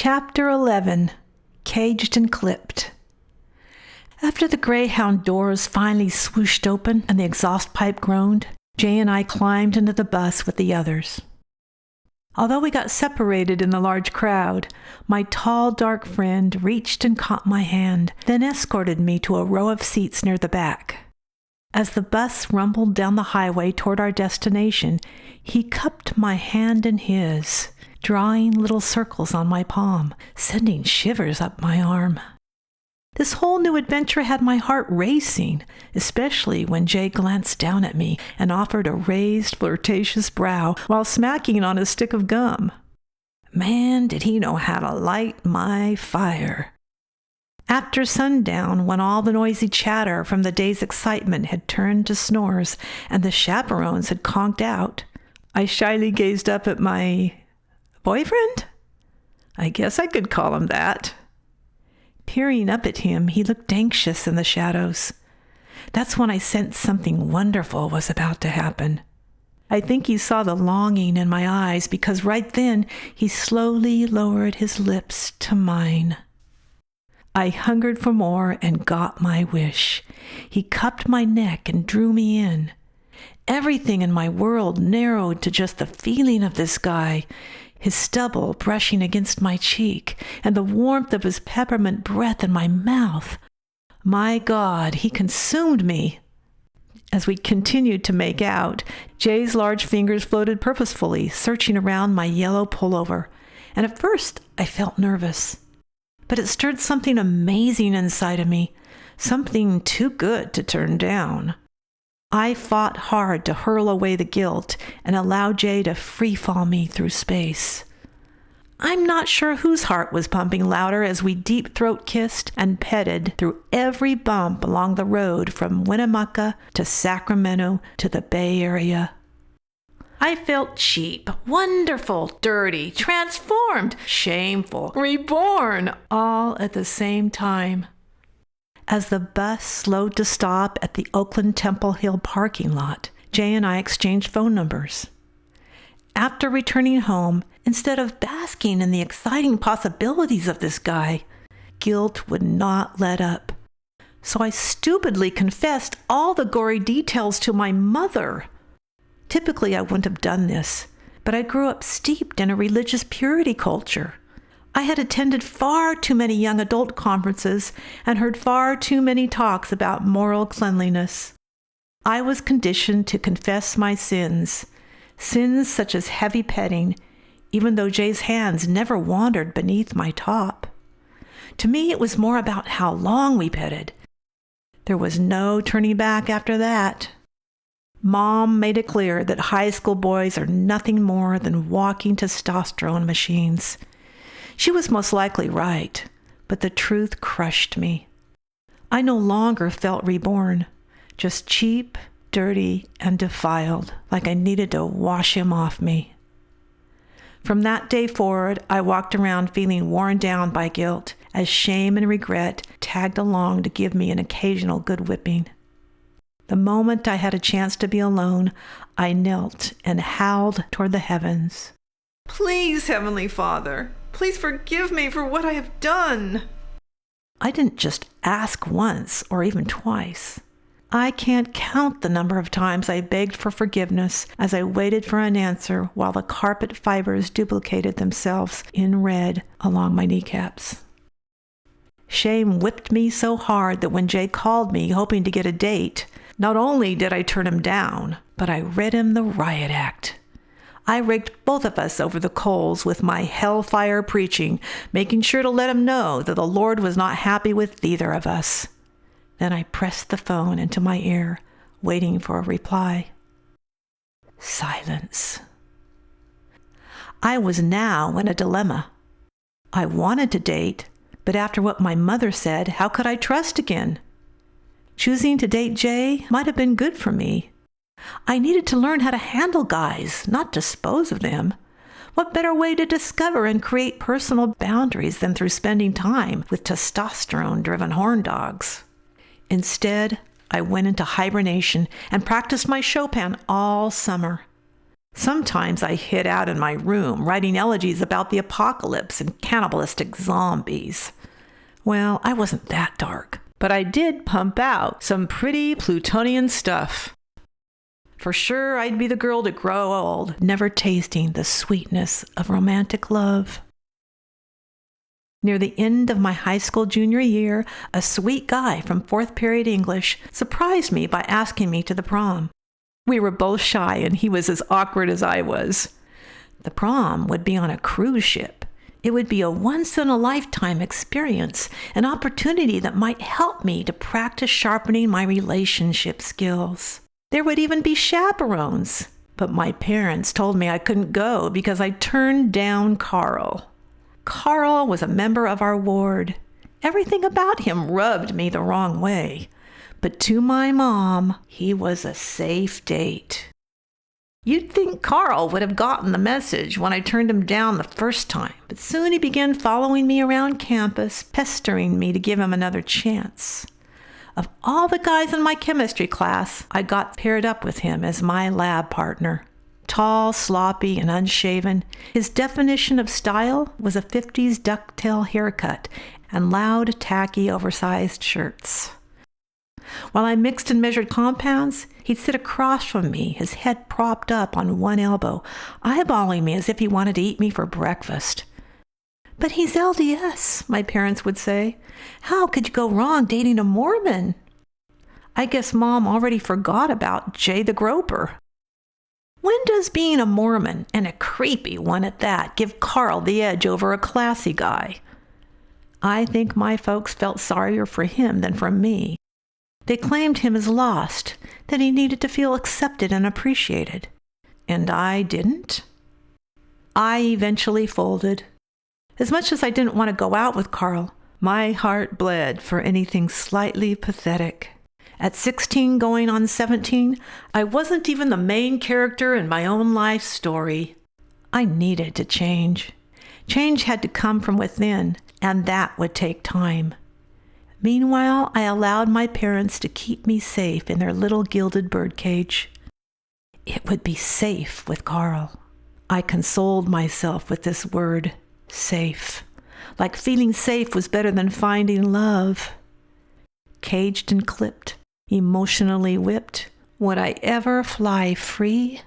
Chapter 11. Caged and Clipped. After the Greyhound doors finally swooshed open and the exhaust pipe groaned, Jay and I climbed into the bus with the others. Although we got separated in the large crowd, my tall, dark friend reached and caught my hand, then escorted me to a row of seats near the back. As the bus rumbled down the highway toward our destination, he cupped my hand in his, drawing little circles on my palm, sending shivers up my arm. This whole new adventure had my heart racing, especially when Jay glanced down at me and offered a raised, flirtatious brow while smacking on a stick of gum. Man, did he know how to light my fire. After sundown, when all the noisy chatter from the day's excitement had turned to snores and the chaperones had conked out, I shyly gazed up at my boyfriend? I guess I could call him that. Peering up at him, he looked anxious in the shadows. That's when I sensed something wonderful was about to happen. I think he saw the longing in my eyes because right then he slowly lowered his lips to mine. I hungered for more and got my wish. He cupped my neck and drew me in. Everything in my world narrowed to just the feeling of this guy, his stubble brushing against my cheek, and the warmth of his peppermint breath in my mouth. My God, he consumed me. As we continued to make out, Jay's large fingers floated purposefully, searching around my yellow pullover, and at first I felt nervous. But it stirred something amazing inside of me, something too good to turn down. I fought hard to hurl away the guilt and allow Jay to free-fall me through space. I'm not sure whose heart was pumping louder as we deep-throat kissed and petted through every bump along the road from Winnemucca to Sacramento to the Bay Area. I felt cheap, wonderful, dirty, transformed, shameful, reborn, all at the same time. As the bus slowed to stop at the Oakland Temple Hill parking lot, Jay and I exchanged phone numbers. After returning home, instead of basking in the exciting possibilities of this guy, guilt would not let up. So I stupidly confessed all the gory details to my mother. Typically, I wouldn't have done this, but I grew up steeped in a religious purity culture. I had attended far too many young adult conferences and heard far too many talks about moral cleanliness. I was conditioned to confess my sins such as heavy petting, even though Jay's hands never wandered beneath my top. To me, it was more about how long we petted. There was no turning back after that. Mom made it clear that high school boys are nothing more than walking testosterone machines. She was most likely right, but the truth crushed me. I no longer felt reborn, just cheap, dirty, and defiled, like I needed to wash him off me. From that day forward, I walked around feeling worn down by guilt, as shame and regret tagged along to give me an occasional good whipping. The moment I had a chance to be alone, I knelt and howled toward the heavens. Please, Heavenly Father, please forgive me for what I have done. I didn't just ask once or even twice. I can't count the number of times I begged for forgiveness as I waited for an answer while the carpet fibers duplicated themselves in red along my kneecaps. Shame whipped me so hard that when Jay called me hoping to get a date, not only did I turn him down, but I read him the riot act. I raked both of us over the coals with my hellfire preaching, making sure to let him know that the Lord was not happy with either of us. Then I pressed the phone into my ear, waiting for a reply. Silence. I was now in a dilemma. I wanted to date, but after what my mother said, how could I trust again? Choosing to date Jay might have been good for me. I needed to learn how to handle guys, not dispose of them. What better way to discover and create personal boundaries than through spending time with testosterone-driven horn dogs? Instead, I went into hibernation and practiced my Chopin all summer. Sometimes I hid out in my room, writing elegies about the apocalypse and cannibalistic zombies. Well, I wasn't that dark, but I did pump out some pretty Plutonian stuff. For sure, I'd be the girl to grow old, never tasting the sweetness of romantic love. Near the end of my high school junior year, a sweet guy from fourth period English surprised me by asking me to the prom. We were both shy, and he was as awkward as I was. The prom would be on a cruise ship. It would be a once-in-a-lifetime experience, an opportunity that might help me to practice sharpening my relationship skills. There would even be chaperones, but my parents told me I couldn't go because I turned down Carl. Carl was a member of our ward. Everything about him rubbed me the wrong way. But to my mom, he was a safe date. You'd think Carl would have gotten the message when I turned him down the first time, but soon he began following me around campus, pestering me to give him another chance. Of all the guys in my chemistry class, I got paired up with him as my lab partner. Tall, sloppy, and unshaven, his definition of style was a 50s ducktail haircut and loud, tacky, oversized shirts. While I mixed and measured compounds, he'd sit across from me, his head propped up on one elbow, eyeballing me as if he wanted to eat me for breakfast. "But he's LDS," my parents would say. "How could you go wrong dating a Mormon?" I guess Mom already forgot about Jay the Groper. When does being a Mormon, and a creepy one at that, give Carl the edge over a classy guy? I think my folks felt sorrier for him than for me. They claimed him as lost, that he needed to feel accepted and appreciated. And I didn't. I eventually folded. As much as I didn't want to go out with Carl, my heart bled for anything slightly pathetic. At 16 going on 17, I wasn't even the main character in my own life story. I needed to change. Change had to come from within, and that would take time. Meanwhile, I allowed my parents to keep me safe in their little gilded birdcage. It would be safe with Carl. I consoled myself with this word, safe. Like feeling safe was better than finding love. Caged and clipped, emotionally whipped, would I ever fly free?